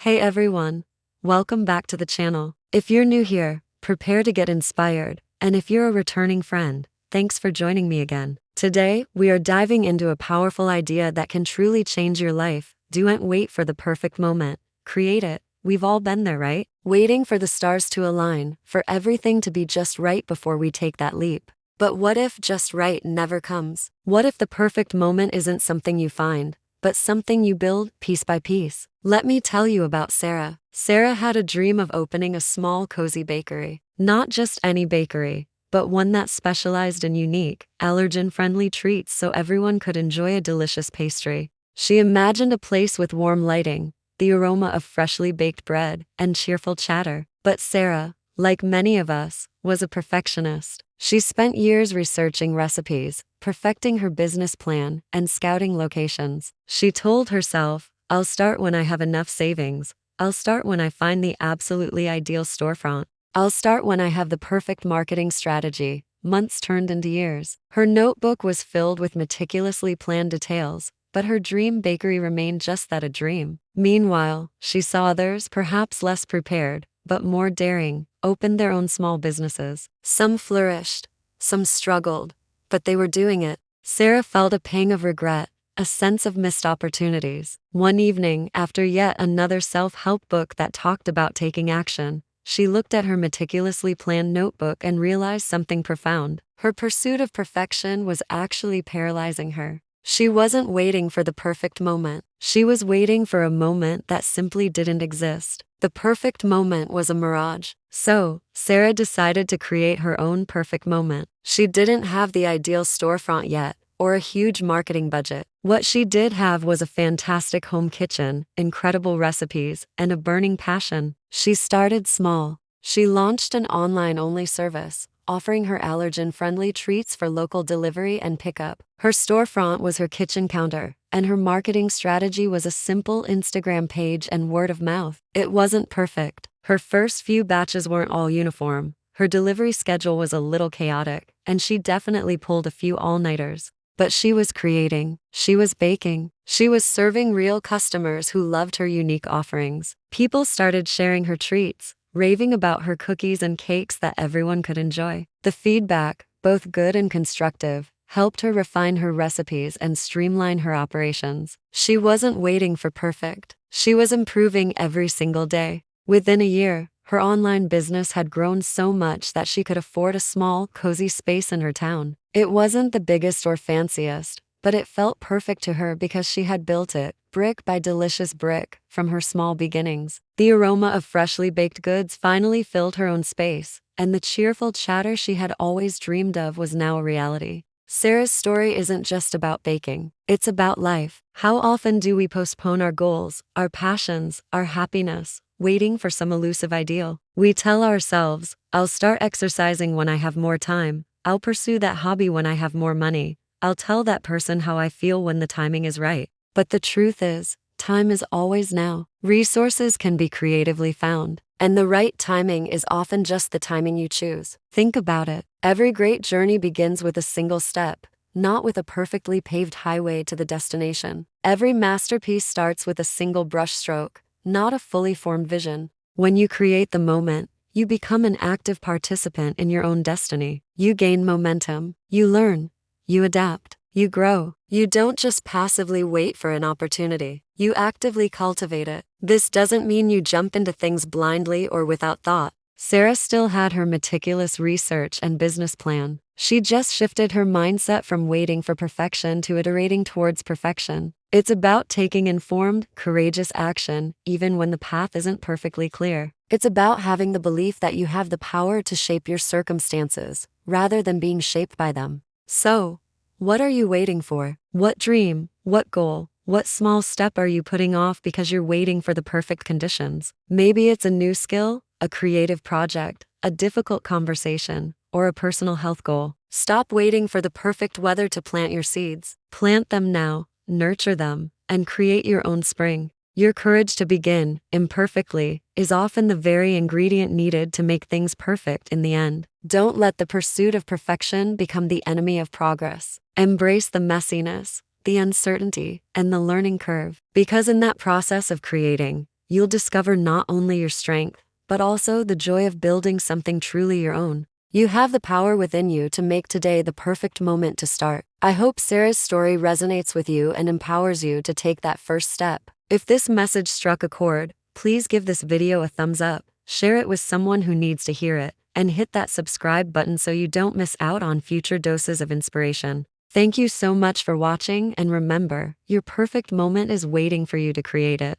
Hey everyone, welcome back to the channel. If you're new here, prepare to get inspired, and if you're a returning friend, thanks for joining me again. Today, we are diving into a powerful idea that can truly change your life. Don't wait for the perfect moment, create it. We've all been there, right? Waiting for the stars to align, for everything to be just right before we take that leap. But what if just right never comes? What if the perfect moment isn't something you find, but something you build piece by piece? Let me tell you about Sarah. Sarah had a dream of opening a small, cozy bakery. Not just any bakery, but one that specialized in unique, allergen-friendly treats so everyone could enjoy a delicious pastry. She imagined a place with warm lighting, the aroma of freshly baked bread, and cheerful chatter. But Sarah, like many of us, was a perfectionist. She spent years researching recipes, perfecting her business plan, and scouting locations. She told herself, "I'll start when I have enough savings. I'll start when I find the absolutely ideal storefront. I'll start when I have the perfect marketing strategy." Months turned into years. Her notebook was filled with meticulously planned details, but her dream bakery remained just that, a dream. Meanwhile, she saw others, perhaps less prepared, but more daring, open their own small businesses. Some flourished, some struggled, but they were doing it. Sarah felt a pang of regret, a sense of missed opportunities. One evening, after yet another self-help book that talked about taking action, she looked at her meticulously planned notebook and realized something profound. Her pursuit of perfection was actually paralyzing her. She wasn't waiting for the perfect moment. She was waiting for a moment that simply didn't exist. The perfect moment was a mirage. So, Sarah decided to create her own perfect moment. She didn't have the ideal storefront yet, or a huge marketing budget. What she did have was a fantastic home kitchen, incredible recipes, and a burning passion. She started small. She launched an online-only service, offering her allergen-friendly treats for local delivery and pickup. Her storefront was her kitchen counter, and her marketing strategy was a simple Instagram page and word of mouth. It wasn't perfect. Her first few batches weren't all uniform. Her delivery schedule was a little chaotic, and she definitely pulled a few all-nighters. But she was creating. She was baking. She was serving real customers who loved her unique offerings. People started sharing her treats, raving about her cookies and cakes that everyone could enjoy. The feedback, both good and constructive, helped her refine her recipes and streamline her operations. She wasn't waiting for perfect. She was improving every single day. Within a year, her online business had grown so much that she could afford a small, cozy space in her town. It wasn't the biggest or fanciest, but it felt perfect to her because she had built it, brick by delicious brick, from her small beginnings. The aroma of freshly baked goods finally filled her own space, and the cheerful chatter she had always dreamed of was now a reality. Sarah's story isn't just about baking. It's about life. How often do we postpone our goals, our passions, our happiness, waiting for some elusive ideal? We tell ourselves, "I'll start exercising when I have more time. I'll pursue that hobby when I have more money. I'll tell that person how I feel when the timing is right." But the truth is, time is always now. Resources can be creatively found, and the right timing is often just the timing you choose. Think about it. Every great journey begins with a single step, not with a perfectly paved highway to the destination. Every masterpiece starts with a single brushstroke, not a fully formed vision. When you create the moment, you become an active participant in your own destiny. You gain momentum. You learn. You adapt. You grow. You don't just passively wait for an opportunity. You actively cultivate it. This doesn't mean you jump into things blindly or without thought. Sarah still had her meticulous research and business plan. She just shifted her mindset from waiting for perfection to iterating towards perfection. It's about taking informed, courageous action, even when the path isn't perfectly clear. It's about having the belief that you have the power to shape your circumstances, rather than being shaped by them. So, what are you waiting for? What dream, what goal, what small step are you putting off because you're waiting for the perfect conditions? Maybe it's a new skill, a creative project, a difficult conversation, or a personal health goal. Stop waiting for the perfect weather to plant your seeds. Plant them now, nurture them, and create your own spring. Your courage to begin, imperfectly, is often the very ingredient needed to make things perfect in the end. Don't let the pursuit of perfection become the enemy of progress. Embrace the messiness, the uncertainty, and the learning curve. Because in that process of creating, you'll discover not only your strength, but also the joy of building something truly your own. You have the power within you to make today the perfect moment to start. I hope Sarah's story resonates with you and empowers you to take that first step. If this message struck a chord, please give this video a thumbs up, share it with someone who needs to hear it, and hit that subscribe button so you don't miss out on future doses of inspiration. Thank you so much for watching, and remember, your perfect moment is waiting for you to create it.